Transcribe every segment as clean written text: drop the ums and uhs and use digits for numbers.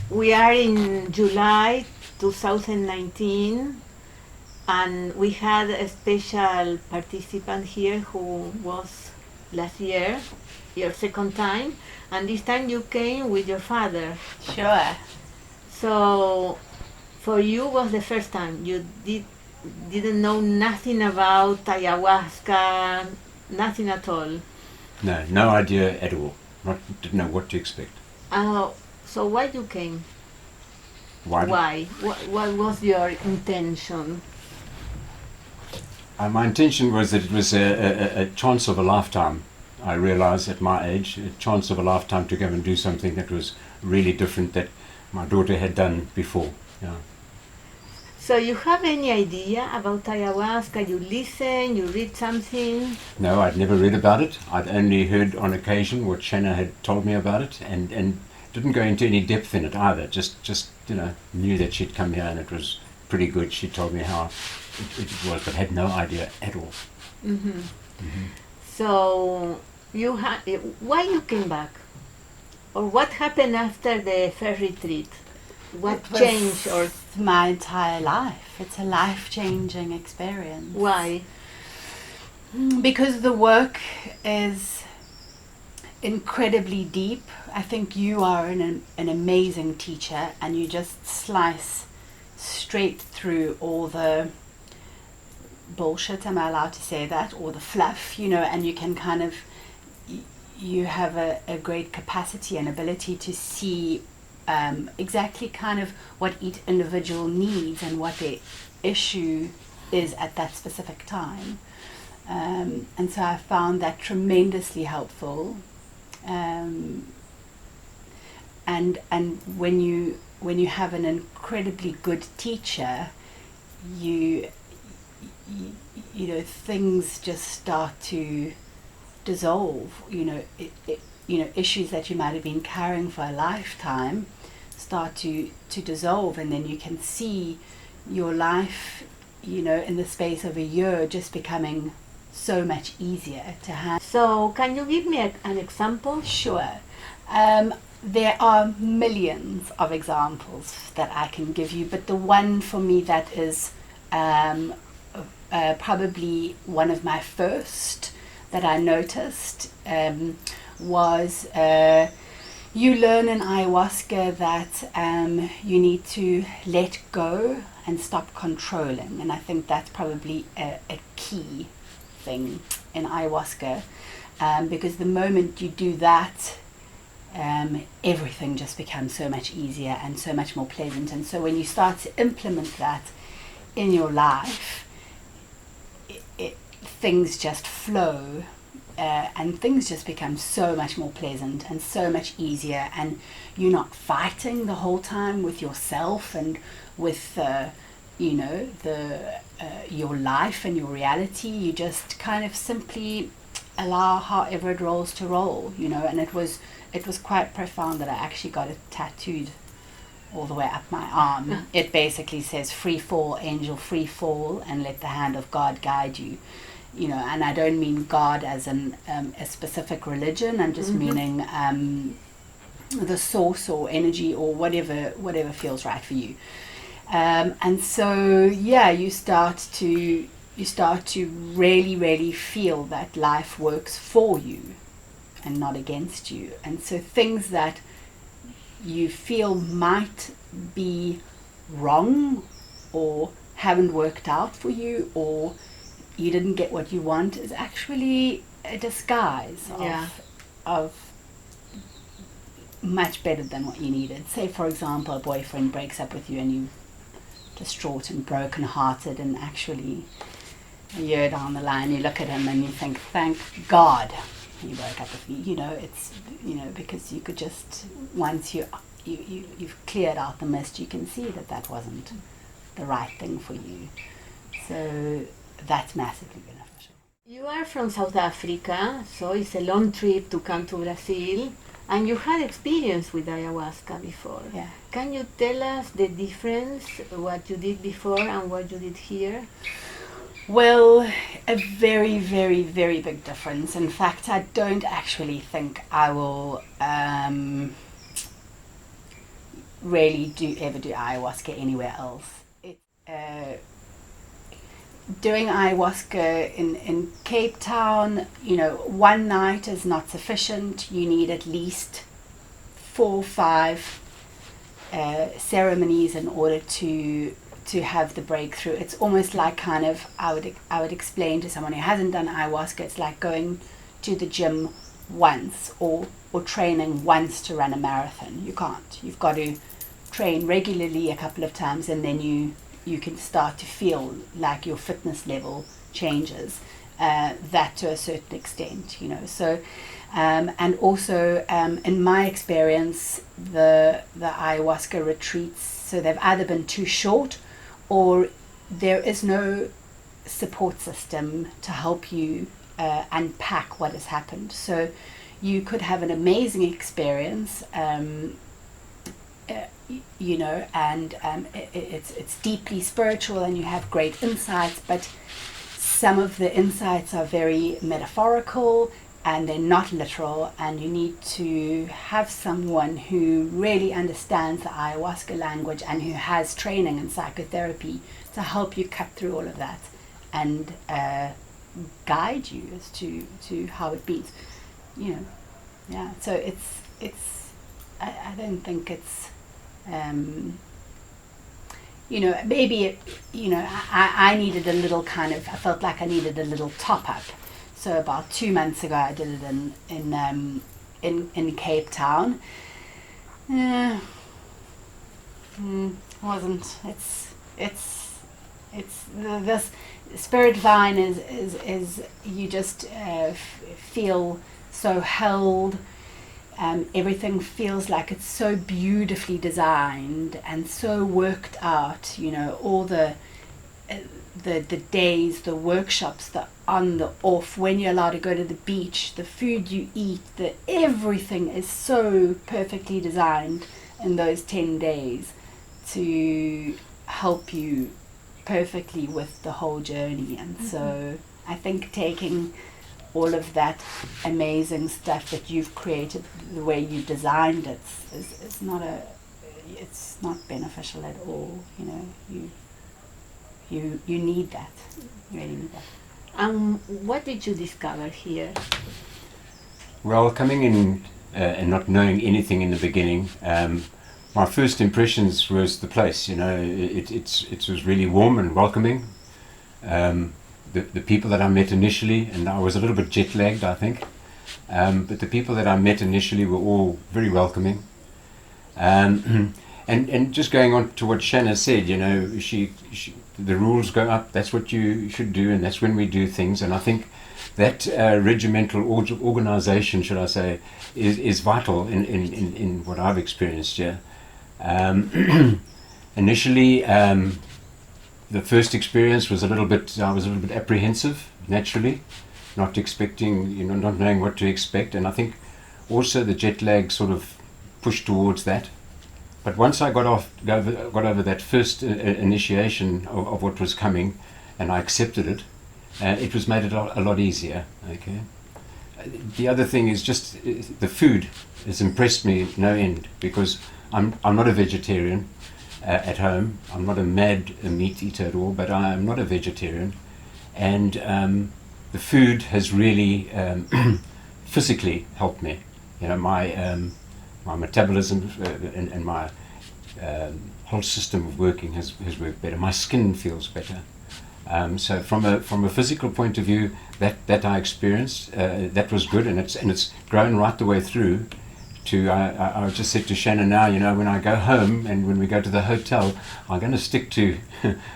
We are in July 2019, and we had a special participant here who was last year, your second time, and this time you came with your father. Sure. So for you was the first time. You didn't know nothing about ayahuasca, nothing at all. No idea at all. Didn't know what to expect. So why you came? Why? Why? What was your intention? My intention was that it was a chance of a lifetime. I realized at my age, a chance of a lifetime to go and do something that was really different that my daughter had done before. Yeah. So you have any idea about ayahuasca? You listen, you read something? No, I'd never read about it. I'd only heard on occasion what Shanna had told me about it, and didn't go into any depth in it either. Just knew that she'd come here and it was pretty good. She told me how it was, but had no idea at all. Mm-hmm. Mm-hmm. So why you came back? Or what happened after the first retreat? What changed? Or my entire life. It's a life-changing experience. Why? Because the work is incredibly deep. I think you are an amazing teacher, and you just slice straight through all the bullshit, am I allowed to say that, or the fluff, and you can kind of, you have a great capacity and ability to see exactly kind of what each individual needs and what their issue is at that specific time. And so I found that tremendously helpful. And when you have an incredibly good teacher, you things just start to dissolve. Issues that you might have been carrying for a lifetime start to dissolve, and then you can see your life, in the space of a year, just becoming so much easier to have. So can you give me an example? Sure. There are millions of examples that I can give you, but the one for me that is probably one of my first that I noticed was you learn in ayahuasca that you need to let go and stop controlling, and I think that's probably a key thing in ayahuasca, because the moment you do that, everything just becomes so much easier and so much more pleasant. And so when you start to implement that in your life, things just flow, and things just become so much more pleasant and so much easier, and you're not fighting the whole time with yourself and with your life and your reality. You just kind of simply allow however it rolls to roll, and it was quite profound that I actually got it tattooed all the way up my arm. It basically says, free fall, angel, free fall, and let the hand of God guide you. And I don't mean God as a specific religion. I'm just meaning the source or energy or whatever feels right for you. And so, you start to really, really feel that life works for you and not against you. And so things that you feel might be wrong or haven't worked out for you, or you didn't get what you want, is actually a disguise of much better than what you needed. Say, for example, a boyfriend breaks up with you and you're distraught and broken hearted, and actually a year down the line you look at him and you think, thank God he broke up with me. It's because you could just, once you've cleared out the mist, you can see that wasn't the right thing for you. So that's massively beneficial. You are from South Africa, so it's a long trip to come to Brazil, and you had experience with ayahuasca before. Yeah. Can you tell us the difference, what you did before and what you did here? Well, a very, very, very big difference. In fact, I don't actually think I will really ever do ayahuasca anywhere else. Doing ayahuasca in Cape Town, you know, one night is not sufficient. You need at least 4 or 5 ceremonies in order to have the breakthrough. It's almost like kind of, I would explain to someone who hasn't done ayahuasca, it's like going to the gym once or training once to run a marathon. You can't. You've got to train regularly a couple of times, and then you can start to feel like your fitness level changes, that to a certain extent, you know. So and also in my experience, the ayahuasca retreats, so they've either been too short or there is no support system to help you unpack what has happened. So you could have an amazing experience, you know, and it's deeply spiritual and you have great insights, but some of the insights are very metaphorical and they're not literal, and you need to have someone who really understands the ayahuasca language and who has training in psychotherapy to help you cut through all of that and guide you as to how it beats, you know. Yeah, so it's I don't think it's you know, maybe I needed a little kind of, I felt like I needed a little top up. So about 2 months ago, I did it in Cape Town. Wasn't. It's this spirit vine is you just feel so held. Everything feels like it's so beautifully designed and so worked out. You know, all the days, the workshops, the on, the off, when you're allowed to go to the beach, the food you eat, everything is so perfectly designed in those 10 days to help you perfectly with the whole journey. And so I think taking all of that amazing stuff that you've created, the way you designed it, is not it's not beneficial at all. You know, you need that. You really need that. What did you discover here? Well, coming in and not knowing anything in the beginning, my first impressions was the place. You know, it was really warm and welcoming. The people that I met initially, and I was a little bit jet lagged, I think, but the people that I met initially were all very welcoming. And just going on to what Shanna said, you know, the rules go up, that's what you should do, and that's when we do things. And I think that regimental organization, should I say, is vital in what I've experienced here. Initially, the first experience was I was a little bit apprehensive, naturally, not expecting, you know, not knowing what to expect. And I think also the jet lag sort of pushed towards that. But once I got over that first initiation of what was coming, and I accepted it, it was made a lot easier. Okay. The other thing is just the food has impressed me no end, because I'm not a vegetarian at home. I'm not a mad meat eater at all, but I am not a vegetarian, and the food has really physically helped me. You know, my metabolism and my whole system of working has worked better. My skin feels better. So from a physical point of view, that I experienced, that was good, and it's grown right the way through. I just said to Shannon now, you know, when I go home and when we go to the hotel, I'm going to stick to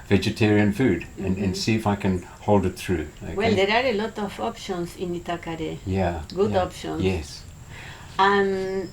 vegetarian food and see if I can hold it through. Okay? Well, there are a lot of options in Itacaré. Yeah. Good options. Yes. And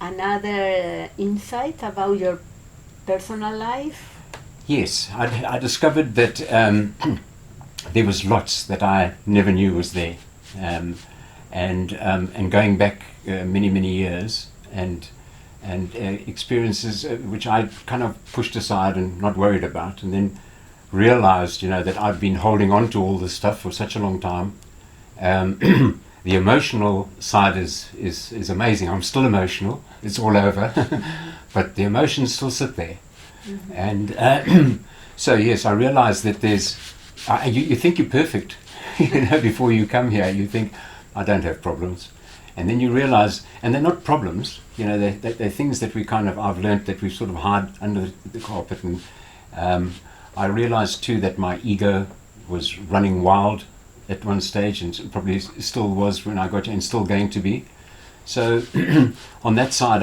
another insight about your personal life? Yes, I discovered that there was lots that I never knew was there, and going back many years, and experiences which I kind of pushed aside and not worried about, and then realized, that I've been holding on to all this stuff for such a long time. The emotional side is amazing. I'm still emotional. It's all over, but the emotions still sit there. Mm-hmm. And so yes, I realized that there's. You think you're perfect, before you come here. You think I don't have problems, and then you realize, and they're not problems. They're things that I've learnt that we sort of hide under the carpet. And I realized too that my ego was running wild at one stage, and probably still was when I got here, and still going to be. So on that side,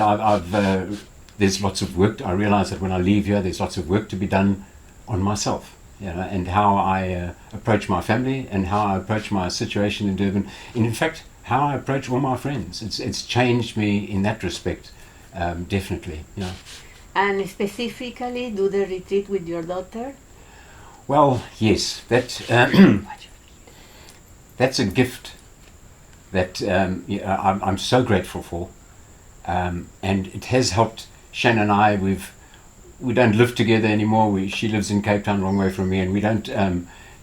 there's lots of work. I realize that when I leave here, there's lots of work to be done on myself, and how I approach my family, and how I approach my situation in Durban, and in fact, how I approach all my friends. It's changed me in that respect, definitely. And specifically, do the retreat with your daughter? Well, yes, that. That's a gift that I'm so grateful for, and it has helped Shannon and I. We don't live together anymore. She lives in Cape Town, a long way from me, and we don't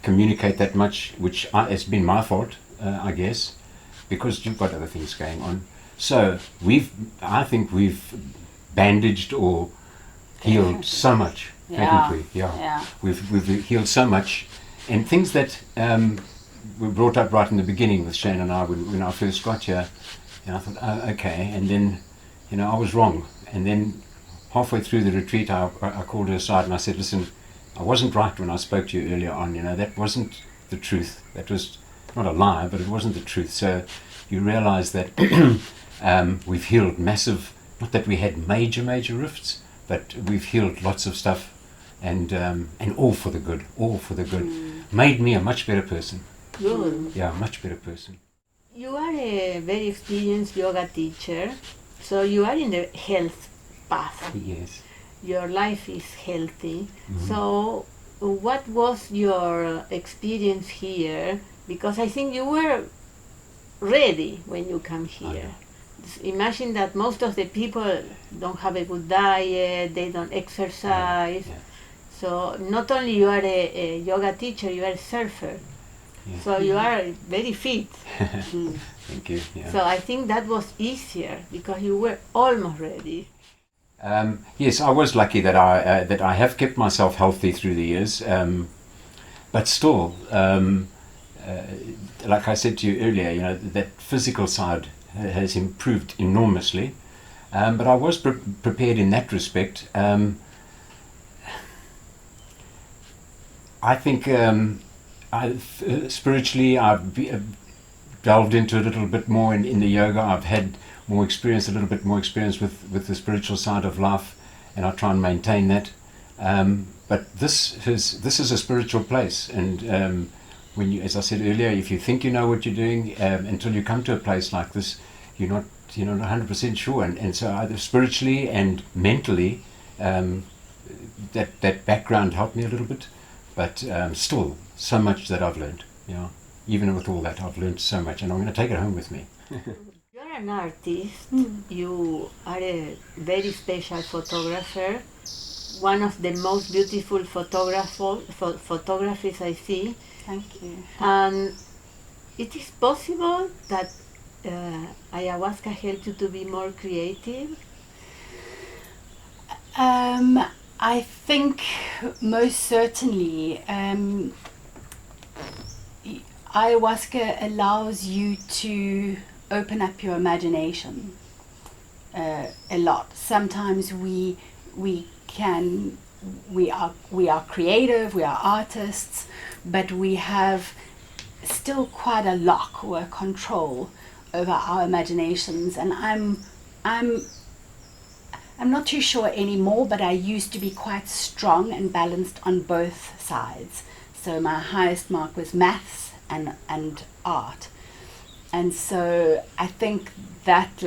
communicate that much, which has been my fault, I guess, because you've got other things going on. So I think we've bandaged or healed so much, haven't we? Yeah. We've healed so much, and things that. We brought up right in the beginning with Shane and I when I first got here, and I thought, oh, okay, and then, I was wrong, and then halfway through the retreat, I called her aside and I said, listen, I wasn't right when I spoke to you earlier on, that wasn't the truth, that was not a lie, but it wasn't the truth. So you realize that we've healed massive, not that we had major rifts, but we've healed lots of stuff, and all for the good, made me a much better person. Good. Yeah, much better person. You are a very experienced yoga teacher, so you are in the health path. Yes. Your life is healthy. Mm-hmm. So what was your experience here? Because I think you were ready when you come here. Imagine that most of the people don't have a good diet, they don't exercise. Yeah. So not only you are a yoga teacher, you are a surfer. Yeah. So you are very fit. Thank you. Yeah. So I think that was easier because you were almost ready. Yes, I was lucky that I have kept myself healthy through the years, but still, like I said to you earlier, that physical side has improved enormously. But I was prepared in that respect. I think. Spiritually, I've delved into a little bit more in the yoga. I've had a little bit more experience with the spiritual side of life, and I try and maintain that. But this is a spiritual place, and when you, as I said earlier, if you think you know what you're doing, until you come to a place like this, you're not 100% sure. And so either spiritually and mentally, that background helped me a little bit, but still. So much that I've learned, even with all that I've learned so much, and I'm going to take it home with me. You're an artist, you are a very special photographer, one of the most beautiful photographers I see. Thank you. And it is possible that ayahuasca helped you to be more creative? I think most certainly. Ayahuasca allows you to open up your imagination a lot. Sometimes we are creative, we are artists, but we have still quite a lock or a control over our imaginations. And I'm not too sure anymore, but I used to be quite strong and balanced on both sides. So my highest mark was maths and art. And so I think that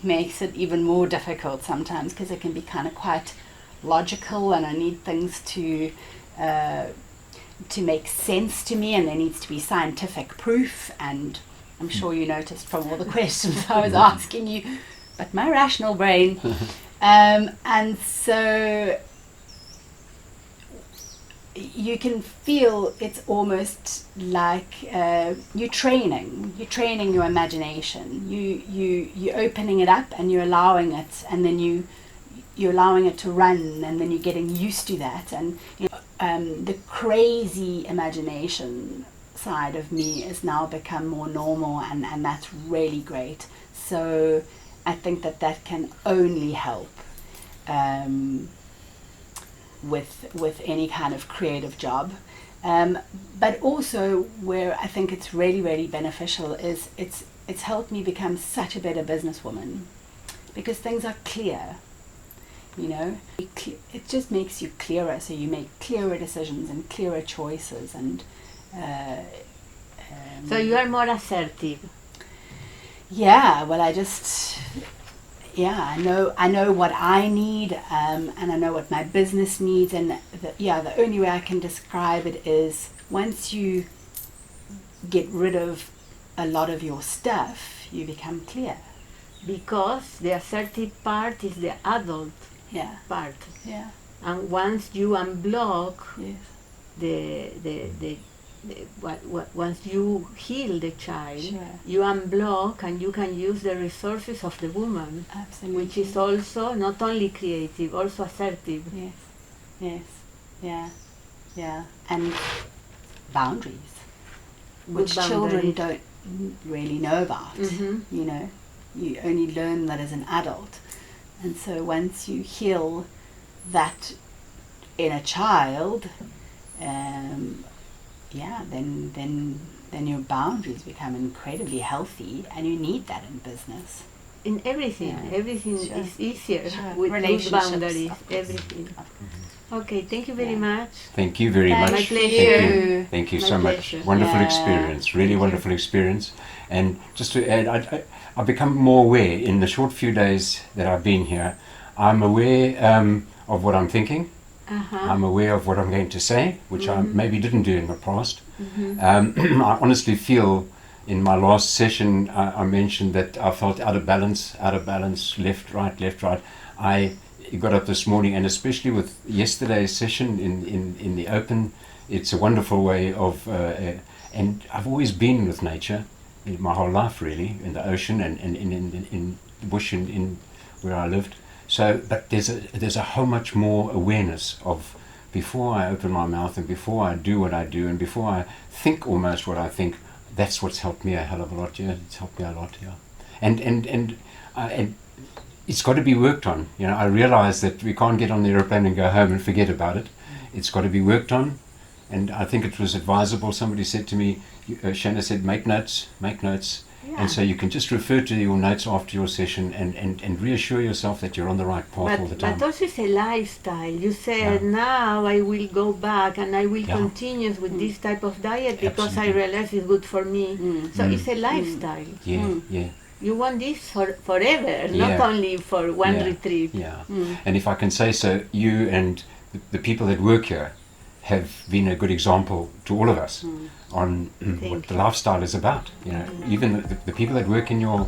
makes it even more difficult sometimes, because it can be kind of quite logical, and I need things to make sense to me, and there needs to be scientific proof. And I'm sure you noticed from all the questions I was asking you, but my rational brain. And so you can feel it's almost like you're training your imagination. You're opening it up, and you're allowing it, and then you're allowing it to run, and then you're getting used to that. And the crazy imagination side of me has now become more normal, and that's really great. So I think that can only help with any kind of creative job. But also where I think it's really, really beneficial is it's helped me become such a better businesswoman, because things are clear. It just makes you clearer, so you make clearer decisions and clearer choices, and so you are more assertive. Yeah, well, I know what I need, and I know what my business needs, and the only way I can describe it is once you get rid of a lot of your stuff, you become clear. Because the assertive part is the adult part. Yeah. And once you unblock Yes. once you heal the child, Sure. you unblock, and you can use the resources of the woman, Absolutely. which is also not only creative, also assertive. Yes. Yeah. And boundaries, which Good children boundaries. don't really know about. Mhm. You only learn that as an adult. And so once you heal that in a child, then your boundaries become incredibly healthy, and you need that in business. In everything, everything Sure. is easier Sure. with good Relationships, boundaries. of course. Everything. Okay, thank you very Yeah. much. Thank you very Thank much. My pleasure. Thank you. Thank you My so pleasure. much. Wonderful Yeah. experience. Really Thank you. wonderful experience. And just to add, I've become more aware in the short few days that I've been here. I'm aware of what I'm thinking. I'm aware of what I'm going to say, which I maybe didn't do in the past. I honestly feel in my last session, I mentioned that I felt out of balance, left, right. I got up this morning, and especially with yesterday's session in the open, it's a wonderful way of, and I've always been with nature in my whole life, really, in the ocean and in the bush in where I lived. So, but there's a whole much more awareness of, before I open my mouth and before I do what I do and before I think almost what I think, that's what's helped me a hell of a lot. Yeah, it's helped me a lot. Yeah, and it's got to be worked on. I realize that we can't get on the airplane and go home and forget about it. It's got to be worked on, and I think it was advisable. Somebody said to me, Shanna said, make notes. Yeah. And so you can just refer to your notes after your session and reassure yourself that you're on the right path all the time. But also it's a lifestyle. You said, now I will go back and I will continue with this type of diet because Absolutely. I realize it's good for me. So it's a lifestyle. Yeah. You want this forever, not Yeah. only for one retreat. Yeah. And if I can say so, you and the people that work here have been a good example to all of us on what the lifestyle is about. Even the people that work in your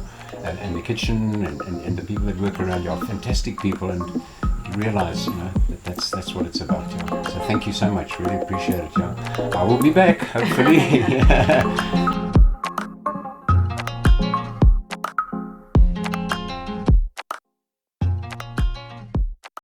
in the kitchen and the people that work around you are fantastic people, and you realize that's what it's about. Yeah. So thank you so much. Really appreciate it. Yeah. I will be back hopefully.